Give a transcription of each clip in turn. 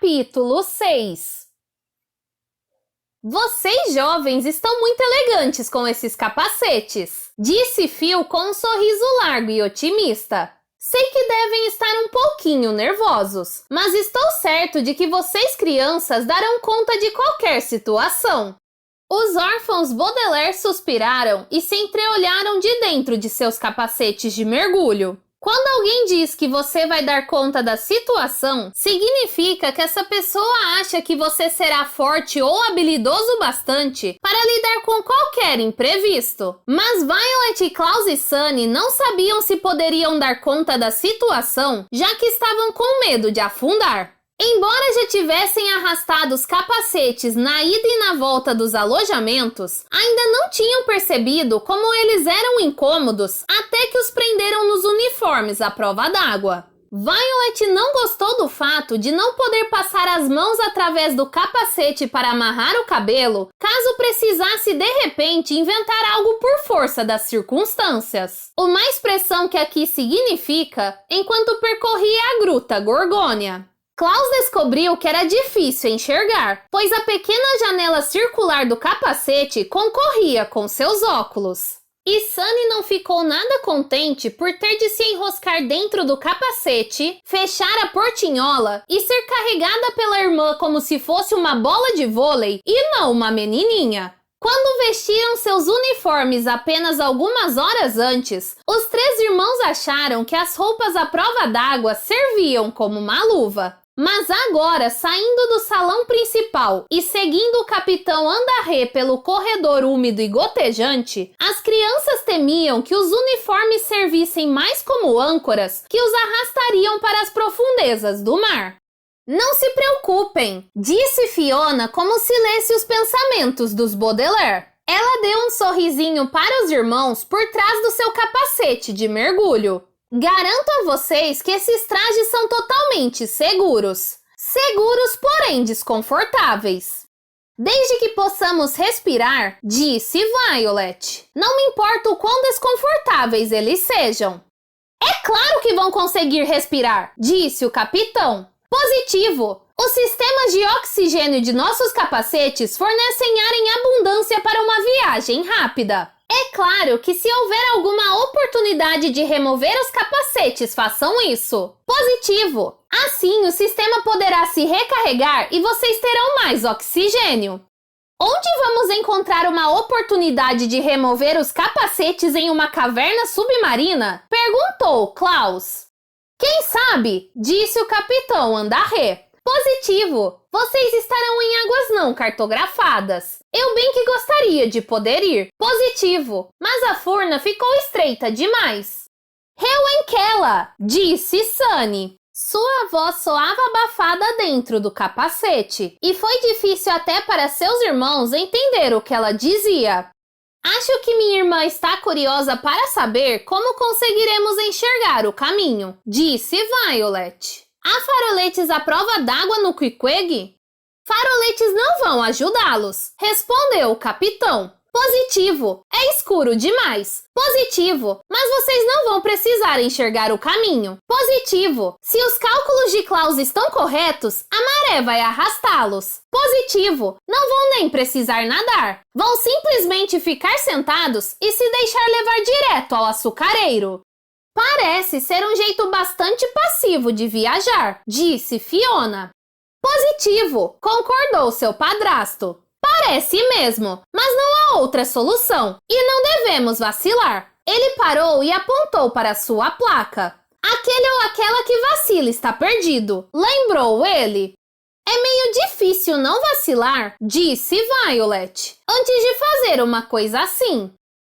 Capítulo 6. Vocês jovens estão muito elegantes com esses capacetes, disse Phil com um sorriso largo e otimista. Sei que devem estar um pouquinho nervosos, mas estou certo de que vocês crianças darão conta de qualquer situação. Os órfãos Baudelaire suspiraram e se entreolharam de dentro de seus capacetes de mergulho. Quando alguém diz que você vai dar conta da situação, significa que essa pessoa acha que você será forte ou habilidoso bastante para lidar com qualquer imprevisto. Mas Violet, Klaus e Sunny não sabiam se poderiam dar conta da situação, já que estavam com medo de afundar. Embora já tivessem arrastado os capacetes na ida e na volta dos alojamentos, ainda não tinham percebido como eles eram incômodos até que os prenderam nos uniformes à prova d'água. Violet não gostou do fato de não poder passar as mãos através do capacete para amarrar o cabelo, caso precisasse de repente inventar algo por força das circunstâncias. Uma expressão que aqui significa enquanto percorria a gruta Gorgônia. Klaus descobriu que era difícil enxergar, pois a pequena janela circular do capacete concorria com seus óculos. E Sunny não ficou nada contente por ter de se enroscar dentro do capacete, fechar a portinhola e ser carregada pela irmã como se fosse uma bola de vôlei e não uma menininha. Quando vestiram seus uniformes apenas algumas horas antes, os três irmãos acharam que as roupas à prova d'água serviam como uma luva. Mas agora, saindo do salão principal e seguindo o capitão Andarré pelo corredor úmido e gotejante, as crianças temiam que os uniformes servissem mais como âncoras que os arrastariam para as profundezas do mar. Não se preocupem, disse Fiona como se lesse os pensamentos dos Baudelaire. Ela deu um sorrisinho para os irmãos por trás do seu capacete de mergulho. Garanto a vocês que esses trajes são totalmente seguros. Seguros, porém desconfortáveis. Desde que possamos respirar, disse Violet. Não me importa o quão desconfortáveis eles sejam. É claro que vão conseguir respirar, disse o capitão. Positivo! Os sistemas de oxigênio de nossos capacetes fornecem ar em abundância para uma viagem rápida. É claro que se houver alguma oportunidade de remover os capacetes, façam isso. Positivo! Assim, o sistema poderá se recarregar e vocês terão mais oxigênio. Onde vamos encontrar uma oportunidade de remover os capacetes em uma caverna submarina? Perguntou Klaus. Quem sabe? Disse o capitão Andarré. Positivo! Vocês estarão em águas não cartografadas. Eu bem que gostaria de poder ir. Positivo! Mas a furna ficou estreita demais. Reuenquela! Disse Sunny. Sua voz soava abafada dentro do capacete, e foi difícil até para seus irmãos entender o que ela dizia. Acho que minha irmã está curiosa para saber como conseguiremos enxergar o caminho, disse Violet. Há faroletes à prova d'água no Queequeg? Faroletes não vão ajudá-los, respondeu o capitão. Positivo, é escuro demais. Positivo, mas vocês não vão precisar enxergar o caminho. Positivo, se os cálculos de Klaus estão corretos, a maré vai arrastá-los. Positivo, não vão nem precisar nadar. Vão simplesmente ficar sentados e se deixar levar direto ao açucareiro. Parece ser um jeito bastante passivo de viajar, disse Fiona. Positivo, concordou seu padrasto. Parece mesmo, mas não há outra solução e não devemos vacilar. Ele parou e apontou para sua placa. Aquele ou aquela que vacila está perdido, lembrou ele. É meio difícil não vacilar, disse Violet, antes de fazer uma coisa assim.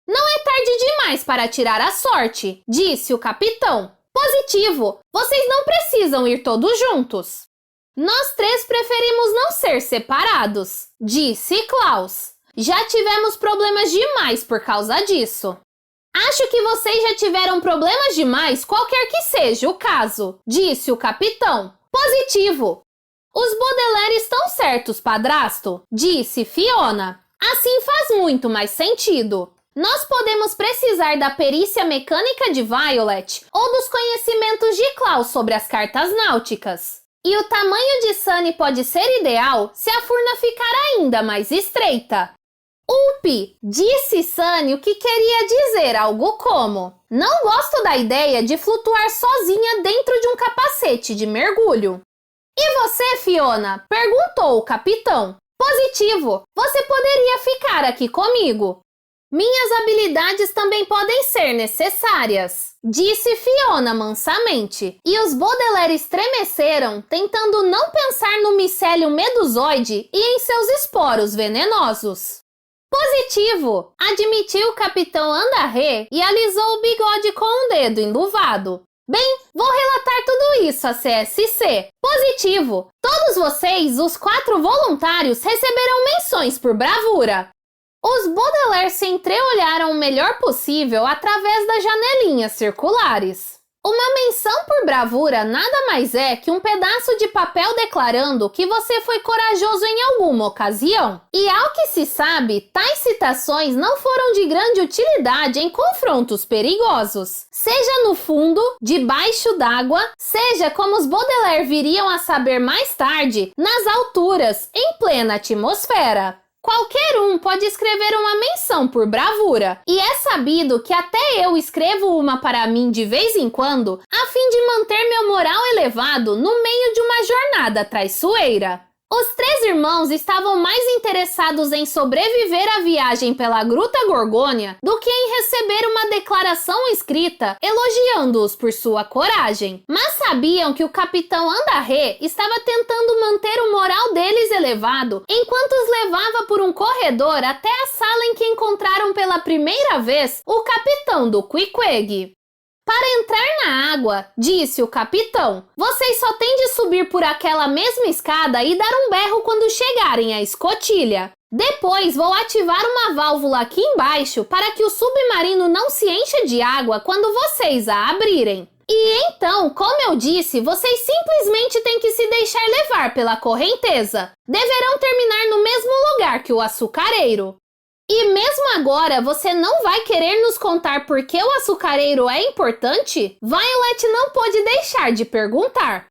Não é tarde demais para tirar a sorte, disse o capitão. Positivo, vocês não precisam ir todos juntos. Nós três preferimos não ser separados, disse Klaus. Já tivemos problemas demais por causa disso. Acho que vocês já tiveram problemas demais, qualquer que seja o caso, disse o capitão. Positivo. Os Baudelaire estão certos, padrasto, disse Fiona. Assim faz muito mais sentido. Nós podemos precisar da perícia mecânica de Violet ou dos conhecimentos de Klaus sobre as cartas náuticas. E o tamanho de Sunny pode ser ideal se a furna ficar ainda mais estreita. Up! Disse Sunny o que queria dizer algo como: não gosto da ideia de flutuar sozinha dentro de um capacete de mergulho. E você, Fiona? Perguntou o capitão. Positivo! Você poderia ficar aqui comigo. Minhas habilidades também podem ser necessárias, disse Fiona mansamente, e os Baudelaire estremeceram, tentando não pensar no micélio medusoide e em seus esporos venenosos. Positivo, admitiu o capitão Andarré e alisou o bigode com um dedo enluvado. Bem, vou relatar tudo isso a CSC. Positivo, todos vocês, os 4 voluntários, receberão menções por bravura. Os Baudelaire se entreolharam o melhor possível através das janelinhas circulares. Uma menção por bravura nada mais é que um pedaço de papel declarando que você foi corajoso em alguma ocasião. E ao que se sabe, tais citações não foram de grande utilidade em confrontos perigosos. Seja no fundo, debaixo d'água, seja como os Baudelaire viriam a saber mais tarde, nas alturas, em plena atmosfera. Qualquer um pode escrever uma menção por bravura, e é sabido que até eu escrevo uma para mim de vez em quando, a fim de manter meu moral elevado no meio de uma jornada traiçoeira. Os 3 irmãos estavam mais interessados em sobreviver à viagem pela Gruta Gorgônia do que em receber uma declaração escrita elogiando-os por sua coragem. Mas sabiam que o capitão Andarré estava tentando manter o moral deles elevado enquanto os levava por um corredor até a sala em que encontraram pela primeira vez o capitão do Queequeg. Para entrar na água, disse o capitão, vocês só têm de subir por aquela mesma escada e dar um berro quando chegarem à escotilha. Depois vou ativar uma válvula aqui embaixo para que o submarino não se encha de água quando vocês a abrirem. E então, como eu disse, vocês simplesmente têm que se deixar levar pela correnteza. Deverão terminar no mesmo lugar que o açucareiro. E mesmo agora, você não vai querer nos contar por que o açucareiro é importante? Violet não pôde deixar de perguntar.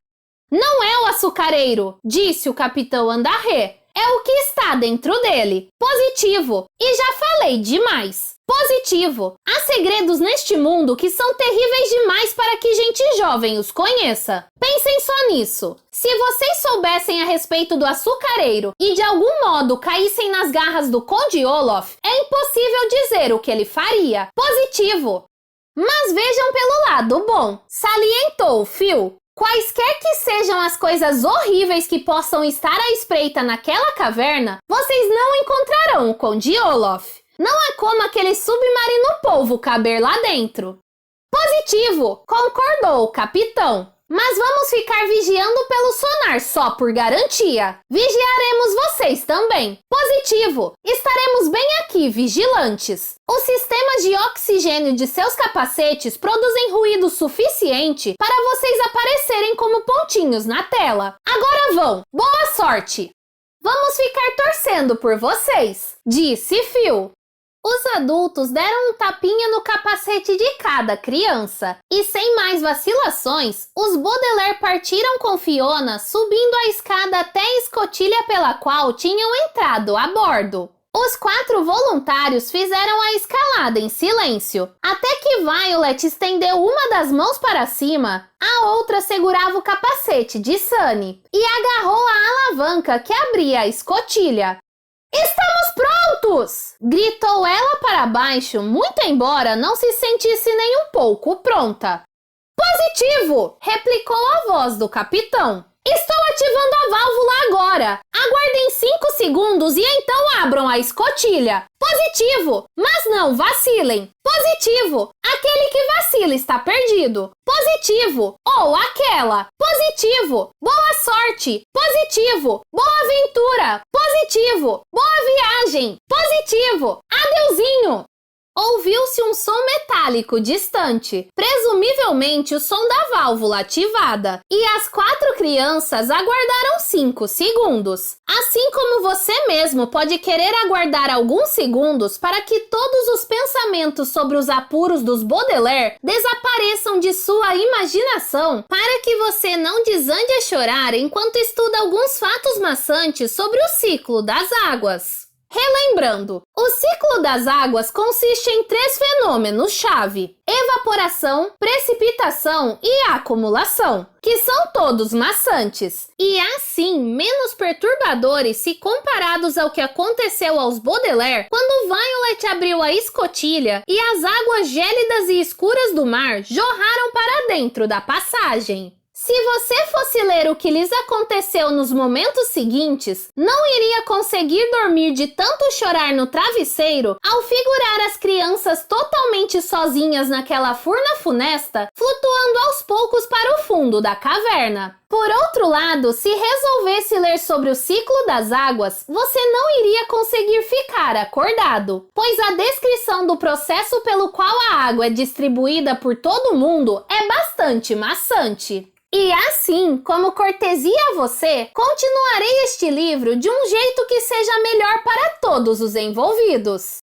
Não é o açucareiro, disse o capitão Andarré. É o que está dentro dele. Positivo. E já falei demais. Positivo. Há segredos neste mundo que são terríveis demais para que gente jovem os conheça. Pensem só nisso. Se vocês soubessem a respeito do açucareiro e de algum modo caíssem nas garras do Conde Olaf, é impossível dizer o que ele faria. Positivo. Mas vejam pelo lado bom, salientou Phil. Quaisquer que sejam as coisas horríveis que possam estar à espreita naquela caverna, vocês não encontrarão o Conde Olaf. Não é como aquele submarino polvo caber lá dentro. Positivo, concordou o capitão. Mas vamos ficar vigiando pelo sonar só por garantia. Vigiaremos vocês também. Positivo, estaremos bem aqui vigilantes. Os sistemas de oxigênio de seus capacetes produzem ruído suficiente para vocês aparecerem como pontinhos na tela. Agora vão. Boa sorte! Vamos ficar torcendo por vocês, disse Phil. Os adultos deram um tapinha no capacete de cada criança. E sem mais vacilações, os Baudelaire partiram com Fiona subindo a escada até a escotilha pela qual tinham entrado a bordo. Os 4 voluntários fizeram a escalada em silêncio, até que Violet estendeu uma das mãos para cima, a outra segurava o capacete de Sunny e agarrou a alavanca que abria a escotilha. Estamos prontos! Gritou ela para baixo, muito embora não se sentisse nem um pouco pronta. Positivo! Replicou a voz do capitão. Estou ativando a válvula agora. Aguardem 5 segundos e então abram a escotilha. Positivo! Mas não vacilem. Positivo! Aquele que vacila está perdido. Positivo! Ou aquela. Positivo! Boa sorte! Positivo! Boa aventura! Positivo! Boa viagem! Positivo! Adeuzinho! Ouviu-se um som metálico distante, presumivelmente o som da válvula ativada, e as 4 crianças aguardaram 5 segundos. Assim como você mesmo pode querer aguardar alguns segundos para que todos os pensamentos sobre os apuros dos Baudelaire desapareçam de sua imaginação, para que você não desande a chorar enquanto estuda alguns fatos maçantes sobre o ciclo das águas. Relembrando, o ciclo das águas consiste em 3 fenômenos-chave: evaporação, precipitação e acumulação, que são todos maçantes, e assim menos perturbadores se comparados ao que aconteceu aos Baudelaire quando Violet abriu a escotilha e as águas gélidas e escuras do mar jorraram para dentro da passagem. Se você fosse ler o que lhes aconteceu nos momentos seguintes, não iria conseguir dormir de tanto chorar no travesseiro ao figurar as crianças totalmente sozinhas naquela furna funesta, flutuando aos poucos para o fundo da caverna. Por outro lado, se resolvesse ler sobre o ciclo das águas, você não iria conseguir ficar acordado, pois a descrição do processo pelo qual a água é distribuída por todo o mundo é bastante maçante. E assim, como cortesia a você, continuarei este livro de um jeito que seja melhor para todos os envolvidos.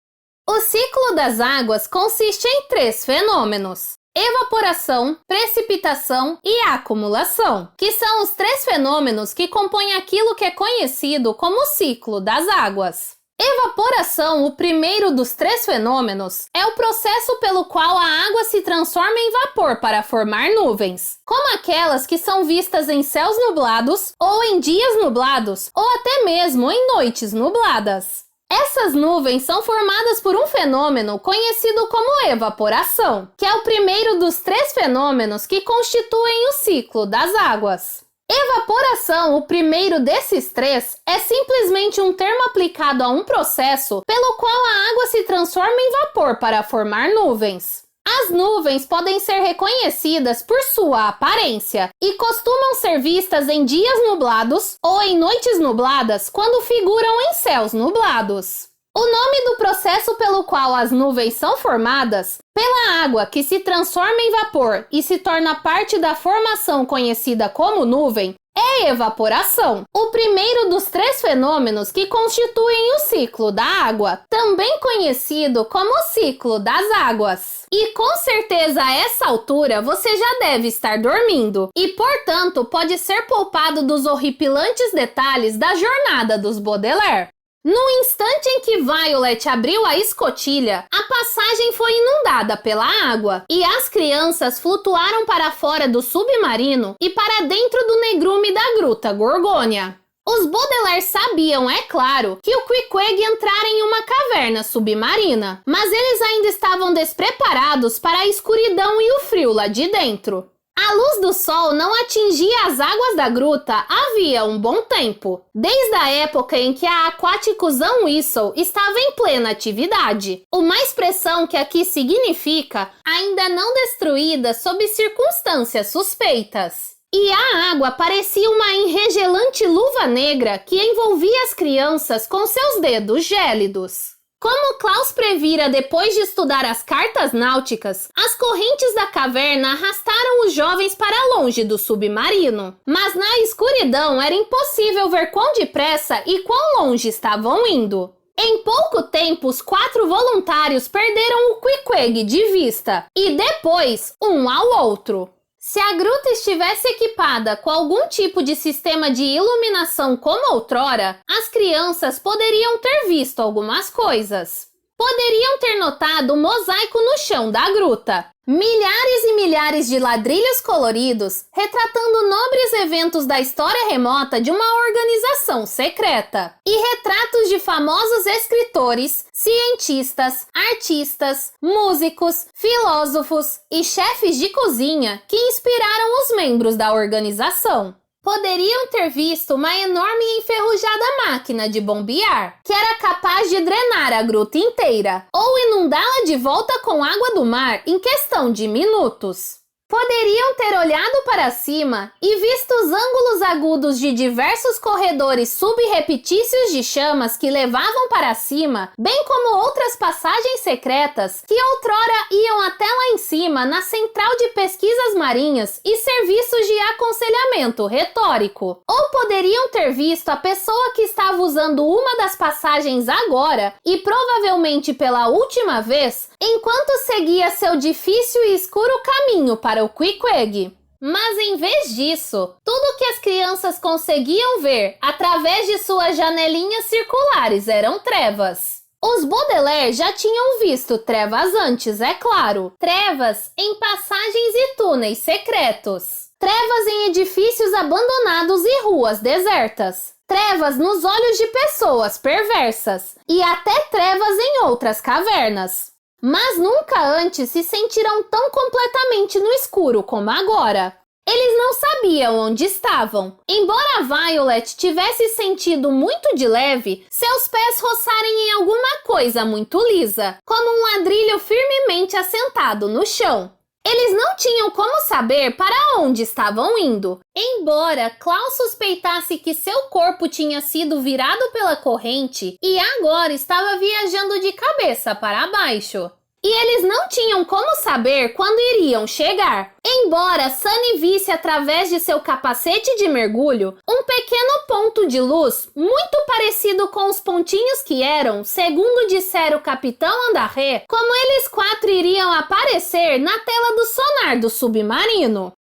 O ciclo das águas consiste em 3 fenômenos: evaporação, precipitação e acumulação, que são os 3 fenômenos que compõem aquilo que é conhecido como o ciclo das águas. Evaporação, o primeiro dos 3 fenômenos, é o processo pelo qual a água se transforma em vapor para formar nuvens, como aquelas que são vistas em céus nublados, ou em dias nublados, ou até mesmo em noites nubladas. Essas nuvens são formadas por um fenômeno conhecido como evaporação, que é o primeiro dos 3 fenômenos que constituem o ciclo das águas. Evaporação, o primeiro desses 3, é simplesmente um termo aplicado a um processo pelo qual a água se transforma em vapor para formar nuvens. As nuvens podem ser reconhecidas por sua aparência e costumam ser vistas em dias nublados ou em noites nubladas quando figuram em céus nublados. O nome do processo pelo qual as nuvens são formadas, pela água que se transforma em vapor e se torna parte da formação conhecida como nuvem, é evaporação, o primeiro dos 3 fenômenos que constituem o ciclo da água, também conhecido como o ciclo das águas. E com certeza a essa altura você já deve estar dormindo, e portanto pode ser poupado dos horripilantes detalhes da jornada dos Baudelaire. No instante em que Violet abriu a escotilha, a passagem foi inundada pela água e as crianças flutuaram para fora do submarino e para dentro do negrume da Gruta Gorgônia. Os Baudelaire sabiam, é claro, que o Queequeg entrara em uma caverna submarina, mas eles ainda estavam despreparados para a escuridão e o frio lá de dentro. A luz do sol não atingia as águas da gruta havia um bom tempo, desde a época em que a Aquaticusão Whistle estava em plena atividade, uma expressão que aqui significa ainda não destruída sob circunstâncias suspeitas. E a água parecia uma enregelante luva negra que envolvia as crianças com seus dedos gélidos. Como Klaus previra depois de estudar as cartas náuticas, as correntes da caverna arrastaram os jovens para longe do submarino. Mas na escuridão era impossível ver quão depressa e quão longe estavam indo. Em pouco tempo, os 4 voluntários perderam o Queequeg de vista, e depois, um ao outro. Se a gruta estivesse equipada com algum tipo de sistema de iluminação como outrora, as crianças poderiam ter visto algumas coisas. Poderiam ter notado o mosaico no chão da gruta. Milhares e milhares de ladrilhos coloridos, retratando nobres eventos da história remota de uma organização secreta. E retratos de famosos escritores, cientistas, artistas, músicos, filósofos e chefes de cozinha que inspiraram os membros da organização. Poderiam ter visto uma enorme e enferrujada máquina de bombear, que era capaz de drenar a gruta inteira, ou inundá-la de volta com água do mar em questão de minutos. Poderiam ter olhado para cima e visto os ângulos agudos de diversos corredores subreptícios de chamas que levavam para cima, bem como outras passagens secretas que outrora iam até lá em cima na Central de Pesquisas Marinhas e Serviços de Aconselhamento Retórico. Ou poderiam ter visto a pessoa que estava usando uma das passagens agora e provavelmente pela última vez, enquanto seguia seu difícil e escuro caminho para o Queequeg. Mas em vez disso, tudo que as crianças conseguiam ver através de suas janelinhas circulares eram trevas. Os Baudelaire já tinham visto trevas antes, é claro. Trevas em passagens e túneis secretos. Trevas em edifícios abandonados e ruas desertas. Trevas nos olhos de pessoas perversas. E até trevas em outras cavernas. Mas nunca antes se sentiram tão completamente no escuro como agora. Eles não sabiam onde estavam. Embora Violet tivesse sentido muito de leve, seus pés roçarem em alguma coisa muito lisa, como um ladrilho firmemente assentado no chão. Eles não tinham como saber para onde estavam indo. Embora Klaus suspeitasse que seu corpo tinha sido virado pela corrente e agora estava viajando de cabeça para baixo. E eles não tinham como saber quando iriam chegar. Embora Sunny visse através de seu capacete de mergulho um pequeno ponto de luz muito parecido com os pontinhos que eram, segundo dissera o Capitão Andaré, como eles quatro iriam aparecer na tela do sonar do submarino.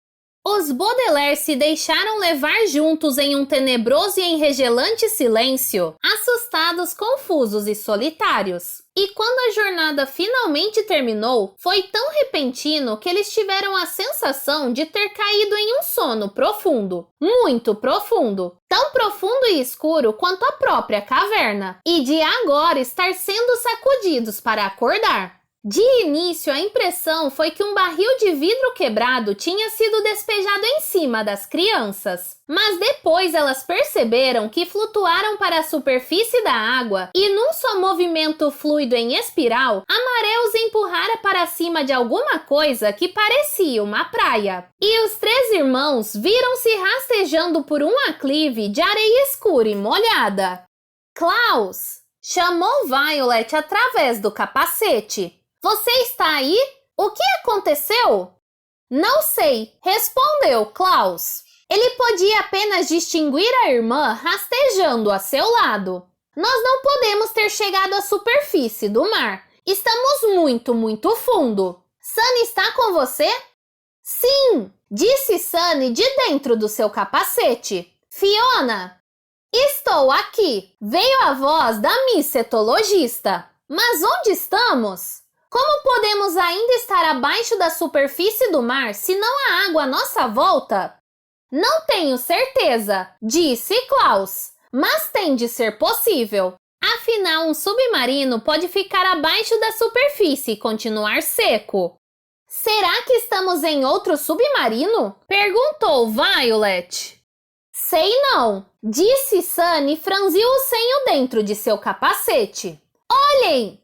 Os Baudelaire se deixaram levar juntos em um tenebroso e enregelante silêncio, assustados, confusos e solitários. E quando a jornada finalmente terminou, foi tão repentino que eles tiveram a sensação de ter caído em um sono profundo, muito profundo, tão profundo e escuro quanto a própria caverna, e de agora estar sendo sacudidos para acordar. De início, a impressão foi que um barril de vidro quebrado tinha sido despejado em cima das crianças. Mas depois elas perceberam que flutuaram para a superfície da água e, num só movimento fluido em espiral, a maré os empurrara para cima de alguma coisa que parecia uma praia. E os três irmãos viram-se rastejando por um aclive de areia escura e molhada. Klaus! Chamou Violet através do capacete. Você está aí? O que aconteceu? Não sei, respondeu Klaus. Ele podia apenas distinguir a irmã rastejando a seu lado. Nós não podemos ter chegado à superfície do mar. Estamos muito, muito fundo. Sunny está com você? Sim, disse Sunny de dentro do seu capacete. Fiona? Estou aqui. Veio a voz da Miss Cetologista. Mas onde estamos? Como podemos ainda estar abaixo da superfície do mar se não há água à nossa volta? Não tenho certeza, disse Klaus, mas tem de ser possível. Afinal, um submarino pode ficar abaixo da superfície e continuar seco. Será que estamos em outro submarino? Perguntou Violet. Sei não, disse Sunny e franziu o senho dentro de seu capacete. Olhem!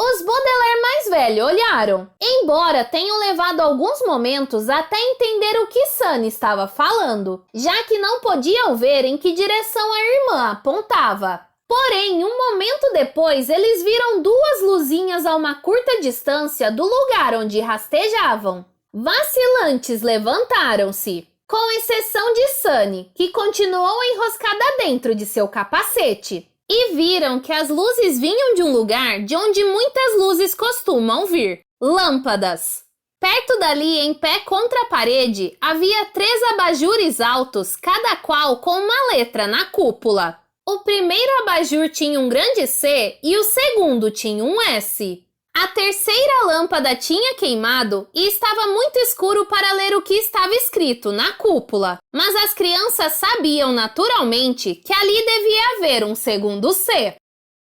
Os Baudelaire mais velhos olharam, embora tenham levado alguns momentos até entender o que Sunny estava falando, já que não podiam ver em que direção a irmã apontava. Porém, um momento depois, eles viram duas luzinhas a uma curta distância do lugar onde rastejavam. Vacilantes levantaram-se, com exceção de Sunny, que continuou enroscada dentro de seu capacete. E viram que as luzes vinham de um lugar de onde muitas luzes costumam vir. Lâmpadas. Perto dali, em pé contra a parede, havia 3 abajures altos, cada qual com uma letra na cúpula. O primeiro abajur tinha um grande C e o segundo tinha um S. A terceira lâmpada tinha queimado e estava muito escuro para ler o que estava escrito na cúpula. Mas as crianças sabiam naturalmente que ali devia haver um segundo C.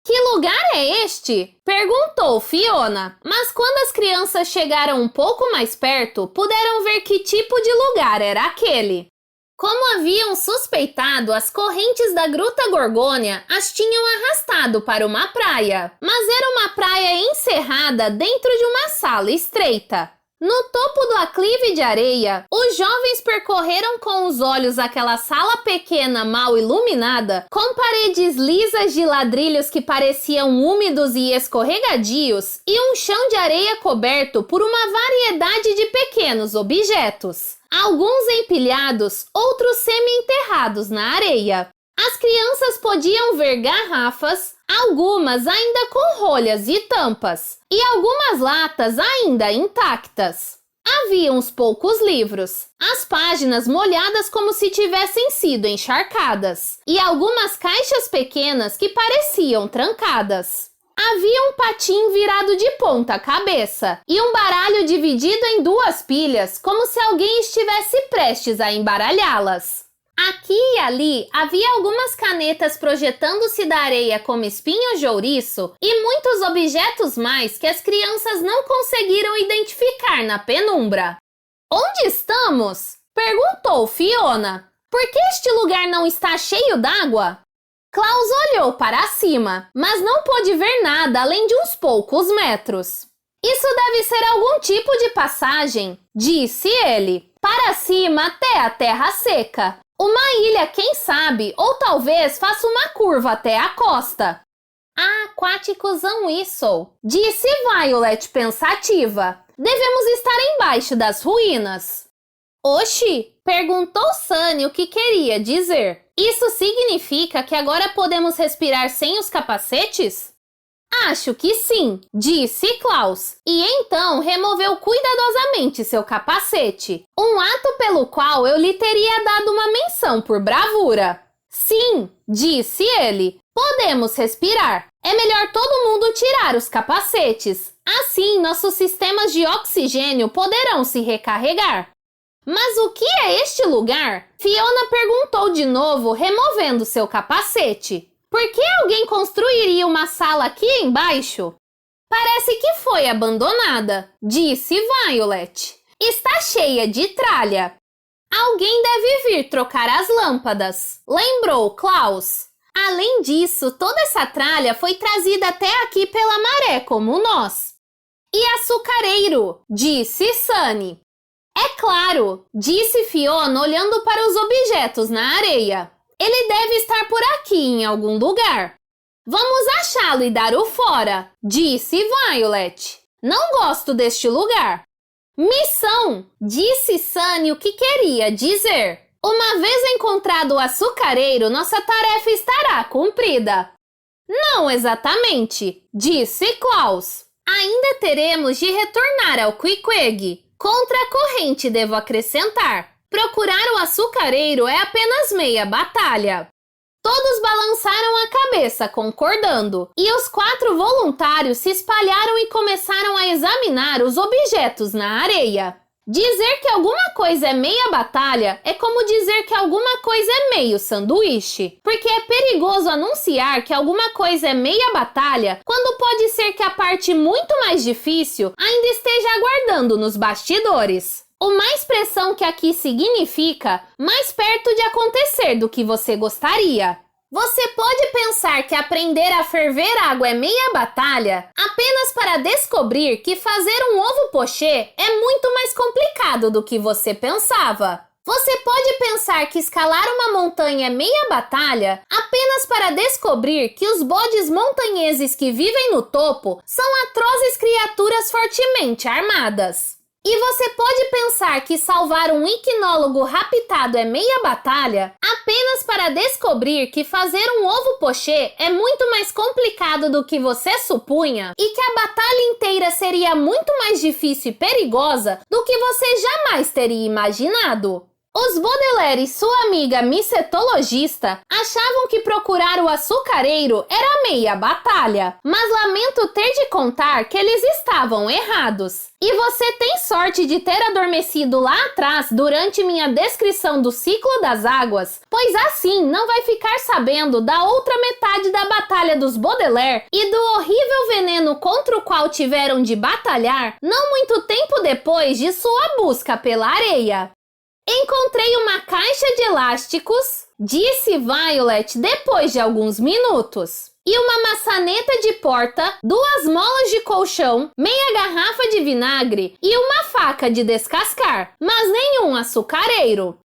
Que lugar é este? Perguntou Fiona. Mas quando as crianças chegaram um pouco mais perto, puderam ver que tipo de lugar era aquele. Como haviam suspeitado, as correntes da Gruta Gorgônia as tinham arrastado para uma praia. Mas era uma praia encerrada dentro de uma sala estreita. No topo do aclive de areia, os jovens percorreram com os olhos aquela sala pequena mal iluminada, com paredes lisas de ladrilhos que pareciam úmidos e escorregadios e um chão de areia coberto por uma variedade de pequenos objetos, alguns empilhados, outros semi-enterrados na areia. As crianças podiam ver garrafas, algumas ainda com rolhas e tampas, e algumas latas ainda intactas. Havia uns poucos livros, as páginas molhadas como se tivessem sido encharcadas, e algumas caixas pequenas que pareciam trancadas. Havia um patim virado de ponta cabeça e um baralho dividido em duas pilhas, como se alguém estivesse prestes a embaralhá-las. Aqui e ali havia algumas canetas projetando-se da areia como espinhos de ouriço e muitos objetos mais que as crianças não conseguiram identificar na penumbra. Onde estamos? Perguntou Fiona. Por que este lugar não está cheio d'água? Klaus olhou para cima, mas não pôde ver nada além de uns poucos metros. Isso deve ser algum tipo de passagem, disse ele, para cima até a terra seca. Uma ilha, quem sabe, ou talvez faça uma curva até a costa. Ah, aquáticosão isso, disse Violet pensativa. Devemos estar embaixo das ruínas. Oxi, perguntou Sunny o que queria dizer. Isso significa que agora podemos respirar sem os capacetes? Acho que sim, disse Klaus, e então removeu cuidadosamente seu capacete, um ato pelo qual eu lhe teria dado uma menção por bravura. Sim, disse ele, podemos respirar. É melhor todo mundo tirar os capacetes, assim nossos sistemas de oxigênio poderão se recarregar. Mas o que é este lugar? Fiona perguntou de novo, removendo seu capacete. Por que alguém construiria uma sala aqui embaixo? Parece que foi abandonada, disse Violet. Está cheia de tralha. Alguém deve vir trocar as lâmpadas, lembrou Klaus. Além disso, toda essa tralha foi trazida até aqui pela maré como nós. E açucareiro, disse Sunny. É claro, disse Fiona olhando para os objetos na areia. Ele deve estar por aqui em algum lugar. Vamos achá-lo e dar-o fora, disse Violet. Não gosto deste lugar. Missão, disse Sunny o que queria dizer. Uma vez encontrado o açucareiro, nossa tarefa estará cumprida. Não exatamente, disse Klaus. Ainda teremos de retornar ao Queequeg. Contra a corrente, devo acrescentar. Procurar o açucareiro é apenas meia batalha. Todos balançaram a cabeça, concordando, e os 4 voluntários se espalharam e começaram a examinar os objetos na areia. Dizer que alguma coisa é meia batalha é como dizer que alguma coisa é meio sanduíche, porque é perigoso anunciar que alguma coisa é meia batalha quando pode ser que a parte muito mais difícil ainda esteja aguardando nos bastidores. Uma expressão que aqui significa mais perto de acontecer do que você gostaria. Você pode pensar que aprender a ferver água é meia batalha apenas para descobrir que fazer um ovo pochê é muito mais complicado do que você pensava. Você pode pensar que escalar uma montanha é meia batalha apenas para descobrir que os bodes montanheses que vivem no topo são atrozes criaturas fortemente armadas. E você pode pensar que salvar um iquinólogo raptado é meia batalha apenas para descobrir que fazer um ovo pochê é muito mais complicado do que você supunha e que a batalha inteira seria muito mais difícil e perigosa do que você jamais teria imaginado. Os Baudelaire e sua amiga micetologista achavam que procurar o açucareiro era meia batalha, mas lamento ter de contar que eles estavam errados. E você tem sorte de ter adormecido lá atrás durante minha descrição do ciclo das águas, pois assim não vai ficar sabendo da outra metade da batalha dos Baudelaire e do horrível veneno contra o qual tiveram de batalhar não muito tempo depois de sua busca pela areia. Encontrei uma caixa de elásticos, disse Violet depois de alguns minutos. e uma maçaneta de porta, 2 molas de colchão, meia garrafa de vinagre e uma faca de descascar, mas nenhum açucareiro.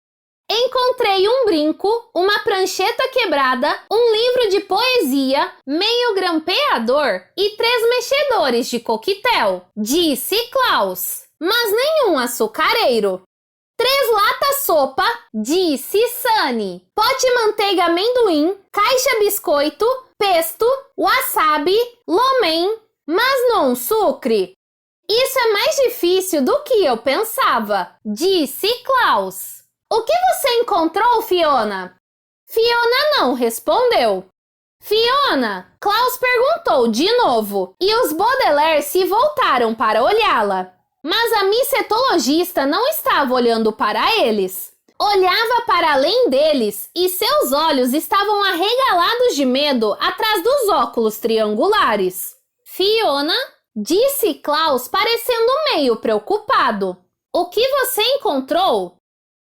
Encontrei um brinco, uma prancheta quebrada, um livro de poesia, meio grampeador e 3 mexedores de coquetel, disse Klaus, mas nenhum açucareiro. 3 latas-sopa, disse Sunny, pote manteiga amendoim, caixa biscoito, pesto, wasabi, lomen, mas não sucre. Isso é mais difícil do que eu pensava, disse Klaus. O que você encontrou, Fiona? Fiona não respondeu. Fiona, Klaus perguntou de novo, e os Baudelaire se voltaram para olhá-la. Mas a micetologista não estava olhando para eles. Olhava para além deles e seus olhos estavam arregalados de medo atrás dos óculos triangulares. Fiona, disse Klaus parecendo meio preocupado. O que você encontrou?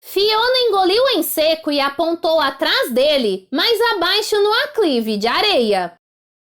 Fiona engoliu em seco e apontou atrás dele, mais abaixo no aclive de areia.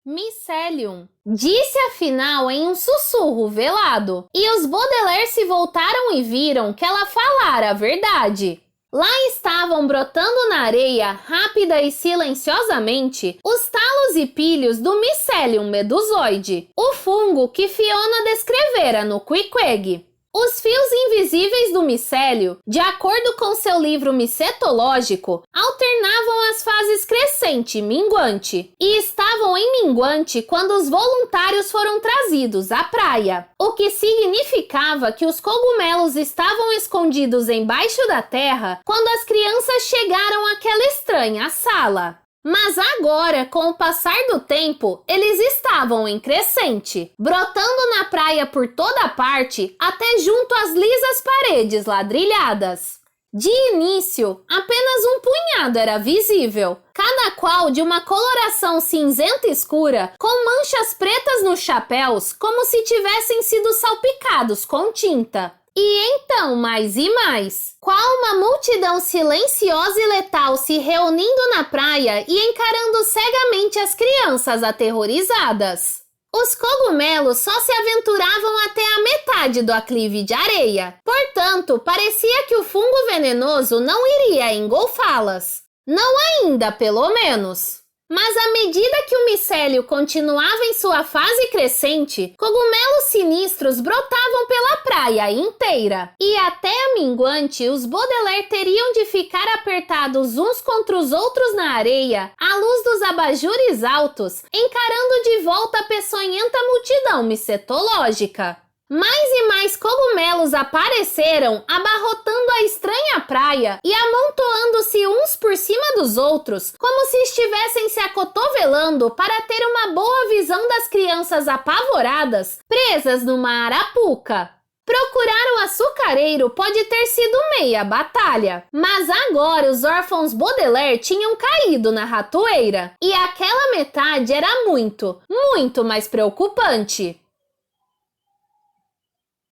Mycelium, disse afinal em um sussurro velado, e os Baudelaire se voltaram e viram que ela falara a verdade. Lá estavam brotando na areia, rápida e silenciosamente, os talos e pilhos do Mycelium medusoide, o fungo que Fiona descrevera no Queequeg. Os fios invisíveis do micélio, de acordo com seu livro micetológico, alternavam as fases crescente e minguante, e estavam em minguante quando os voluntários foram trazidos à praia, o que significava que os cogumelos estavam escondidos embaixo da terra quando as crianças chegaram àquela estranha sala. Mas agora, com o passar do tempo, eles estavam em crescente, brotando na praia por toda parte, até junto às lisas paredes ladrilhadas. De início, apenas um punhado era visível, cada qual de uma coloração cinzenta escura, com manchas pretas nos chapéus, como se tivessem sido salpicados com tinta. E então, mais e mais, qual uma multidão silenciosa e letal se reunindo na praia e encarando cegamente as crianças aterrorizadas. Os cogumelos só se aventuravam até a metade do aclive de areia, portanto, parecia que o fungo venenoso não iria engolfá-las. Não ainda, pelo menos. Mas à medida que o micélio continuava em sua fase crescente, cogumelos sinistros brotavam pela praia inteira. E até a minguante, os Baudelaire teriam de ficar apertados uns contra os outros na areia, à luz dos abajures altos, encarando de volta a peçonhenta multidão micetológica. Mais e mais cogumelos apareceram, abarrotando a estranha praia e amontoando-se uns por cima dos outros, como se estivessem se acotovelando para ter uma boa visão das crianças apavoradas, presas numa arapuca. Procurar o açucareiro pode ter sido meia batalha, mas agora os órfãos Baudelaire tinham caído na ratoeira, e aquela metade era muito, muito mais preocupante.